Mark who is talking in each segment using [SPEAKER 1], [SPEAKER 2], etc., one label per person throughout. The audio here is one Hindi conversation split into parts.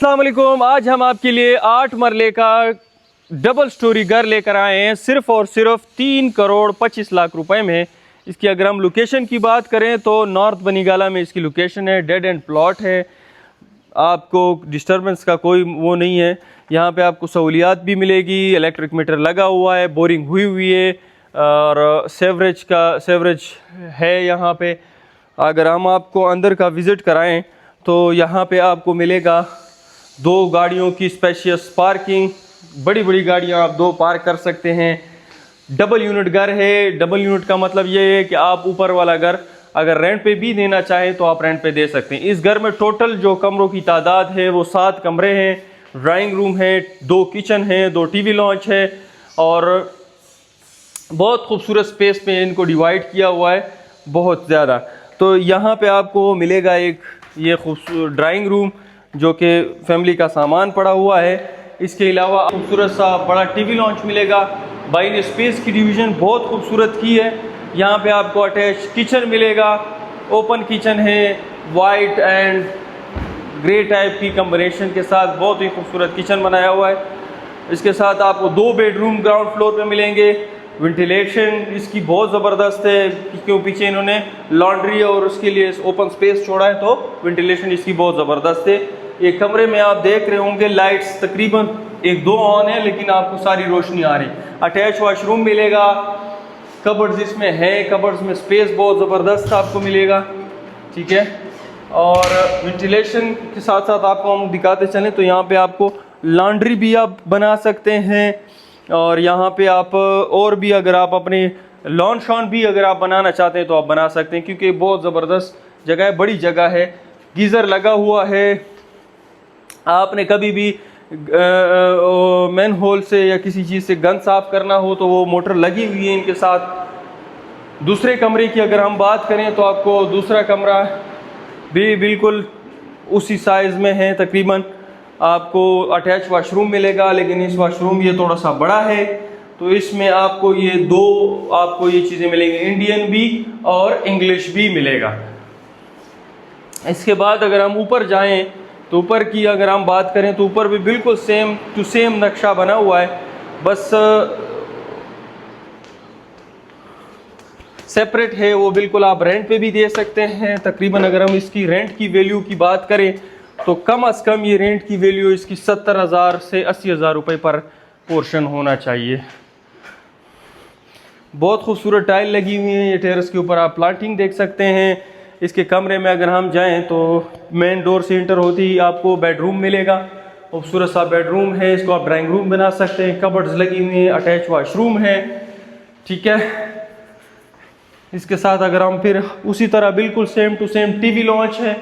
[SPEAKER 1] अस्सलाम वालेकुम। आज हम आपके लिए 8 मरले का डबल स्टोरी घर लेकर आए हैं सिर्फ और सिर्फ 3 करोड़ 25 लाख रुपए में। इसकी अगर हम लोकेशन की बात करें तो नॉर्थ बनीगाला में इसकी लोकेशन है। डेड एंड प्लॉट है, आपको डिस्टर्बेंस का कोई वो नहीं है। यहाँ पे आपको सहूलियात भी मिलेगी, इलेक्ट्रिक मीटर लगा हुआ है, बोरिंग हुई है और सेवरेज है यहाँ पे। अगर हम आपको अंदर का विज़िट कराएं तो यहाँ पे आपको मिलेगा 2 गाड़ियों की स्पेशियस पार्किंग। बड़ी बड़ी गाड़ियाँ आप 2 पार्क कर सकते हैं। डबल यूनिट घर है। डबल यूनिट का मतलब ये है कि आप ऊपर वाला घर अगर रेंट पे भी देना चाहें तो आप रेंट पे दे सकते हैं। इस घर में टोटल जो कमरों की तादाद है वो 7 कमरे हैं, ड्राइंग रूम है, 2 किचन है, 2 टीवी लॉन्च है और बहुत खूबसूरत स्पेस में इनको डिवाइड किया हुआ है, बहुत ज़्यादा। तो यहाँ पे आपको मिलेगा एक ये खूबसूरत ड्राइंग रूम जो कि फैमिली का सामान पड़ा हुआ है। इसके अलावा खूबसूरत सा बड़ा टीवी लॉन्च मिलेगा। बाइन स्पेस की डिवीज़न बहुत खूबसूरत की है। यहाँ पे आपको अटैच किचन मिलेगा, ओपन किचन है, वाइट एंड ग्रे टाइप की कम्बिनेशन के साथ बहुत ही खूबसूरत किचन बनाया हुआ है। इसके साथ आपको 2 बेडरूम ग्राउंड फ्लोर पे मिलेंगे। वेंटिलेशन इसकी बहुत ज़बरदस्त है क्योंकि पीछे इन्होंने लॉन्ड्री और उसके लिए ओपन स्पेस छोड़ा है, तो वेंटिलेशन इसकी बहुत ज़बरदस्त है। एक कमरे में आप देख रहे होंगे लाइट्स तकरीबन 1-2 ऑन है लेकिन आपको सारी रोशनी आ रही। अटैच वॉशरूम मिलेगा, कबर्ड्स इसमें है, कबर्ड्स में स्पेस बहुत ज़बरदस्त आपको मिलेगा, ठीक है। और वेंटिलेशन के साथ साथ आपको हम दिखाते चलें तो यहाँ पे आपको लॉन्ड्री भी आप बना सकते हैं और यहाँ पे आप और भी अगर आप अपने लॉन शॉन भी अगर आप बनाना चाहते हैं तो आप बना सकते हैं क्योंकि बहुत ज़बरदस्त जगह है, बड़ी जगह है। गीज़र लगा हुआ है। आपने कभी भी मैन होल से या किसी चीज़ से गंद साफ़ करना हो तो वो मोटर लगी हुई है इनके साथ। दूसरे कमरे की अगर हम बात करें तो आपको दूसरा कमरा भी बिल्कुल उसी साइज़ में है तकरीबन। आपको अटैच वॉशरूम मिलेगा लेकिन इस वॉशरूम ये थोड़ा सा बड़ा है, तो इसमें आपको ये 2 आपको ये चीज़ें मिलेंगी, इंडियन भी और इंग्लिश भी मिलेगा। इसके बाद अगर हम ऊपर जाएं तो ऊपर की अगर हम बात करें तो ऊपर भी बिल्कुल सेम टू सेम नक्शा बना हुआ है, बस सेपरेट है। वो बिल्कुल आप रेंट पे भी दे सकते हैं। तकरीबन अगर हम इसकी रेंट की वैल्यू की बात करें तो कम से कम ये रेंट की वैल्यू इसकी 70,000 से 80,000 रुपये पर पोर्शन होना चाहिए। बहुत खूबसूरत टाइल लगी हुई है। ये टेरेस के ऊपर आप प्लांटिंग देख सकते हैं। इसके कमरे में अगर हम जाएं तो मेन डोर से एंटर होते ही आपको बेडरूम मिलेगा। खूबसूरत सा बेडरूम है, इसको आप ड्राइंग रूम बना सकते हैं। कबर्ड्स लगी हुई हैं, अटैच वॉशरूम है, ठीक है। इसके साथ अगर हम फिर उसी तरह बिल्कुल same to same TV lounge है,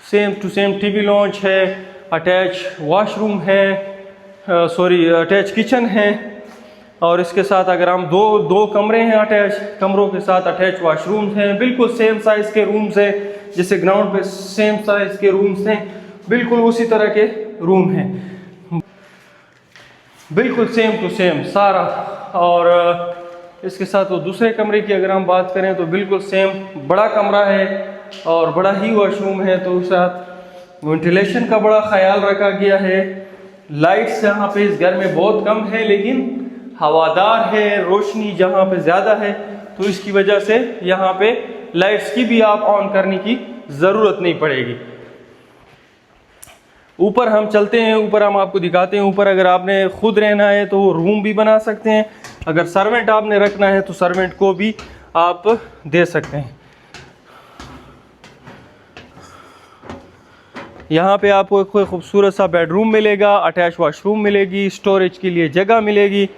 [SPEAKER 1] same to same TV lounge है, अटैच वॉशरूम है, अटैच किचन है और इसके साथ अगर हम दो कमरे हैं अटैच, कमरों के साथ अटैच वॉशरूम्स हैं। बिल्कुल सेम साइज़ के रूम्स हैं, जैसे ग्राउंड पे सेम साइज़ के रूम्स हैं, बिल्कुल उसी तरह के रूम हैं, बिल्कुल सेम टू सेम सारा। और इसके साथ वो दूसरे कमरे की अगर हम बात करें तो बिल्कुल सेम बड़ा कमरा है और बड़ा ही वॉशरूम है, तो साथ वेंटिलेशन का बड़ा ख्याल रखा गया है। लाइट्स यहाँ पे इस घर में बहुत कम है लेकिन हवादार है, रोशनी जहाँ पे ज़्यादा है तो इसकी वजह से यहाँ पे लाइट्स की भी आप ऑन करने की ज़रूरत नहीं पड़ेगी। ऊपर हम चलते हैं, ऊपर हम आपको दिखाते हैं। ऊपर अगर आपने खुद रहना है तो रूम भी बना सकते हैं। अगर सर्वेंट आपने रखना है तो सर्वेंट को भी आप दे सकते हैं। यहाँ पे आपको कोई खूबसूरत सा बेडरूम मिलेगा, अटैच वॉशरूम मिलेगी, स्टोरेज के लिए जगह मिलेगी।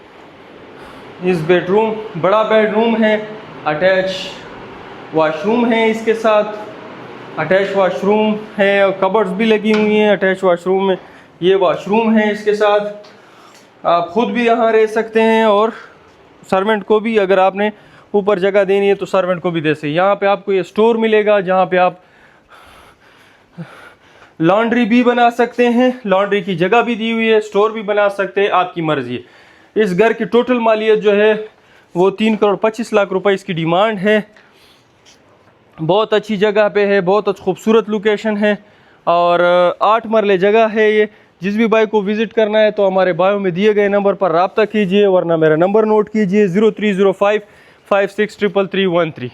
[SPEAKER 1] इस बेडरूम बड़ा बेडरूम है, अटैच वॉशरूम है, इसके साथ अटैच वॉशरूम है और कबर्ड्स भी लगी हुई हैं अटैच वॉशरूम में। ये वॉशरूम है, इसके साथ आप खुद भी यहाँ रह सकते हैं और सर्वेंट को भी अगर आपने ऊपर जगह देनी है तो सर्वेंट को भी दे सकते हैं। यहाँ पे आपको ये स्टोर मिलेगा जहाँ पे आप लॉन्ड्री भी बना सकते हैं, लॉन्ड्री की जगह भी दी हुई है, स्टोर भी बना सकते हैं, आपकी मर्जी है। इस घर की टोटल मालियत जो है वो 3 करोड़ 25 लाख रुपए इसकी डिमांड है। बहुत अच्छी जगह पे है, बहुत खूबसूरत लोकेशन है और 8 मरले जगह है ये। जिस भी भाई को विज़िट करना है तो हमारे बायो में दिए गए नंबर पर रब्ता कीजिए, वरना मेरा नंबर नोट कीजिए 0305 563313।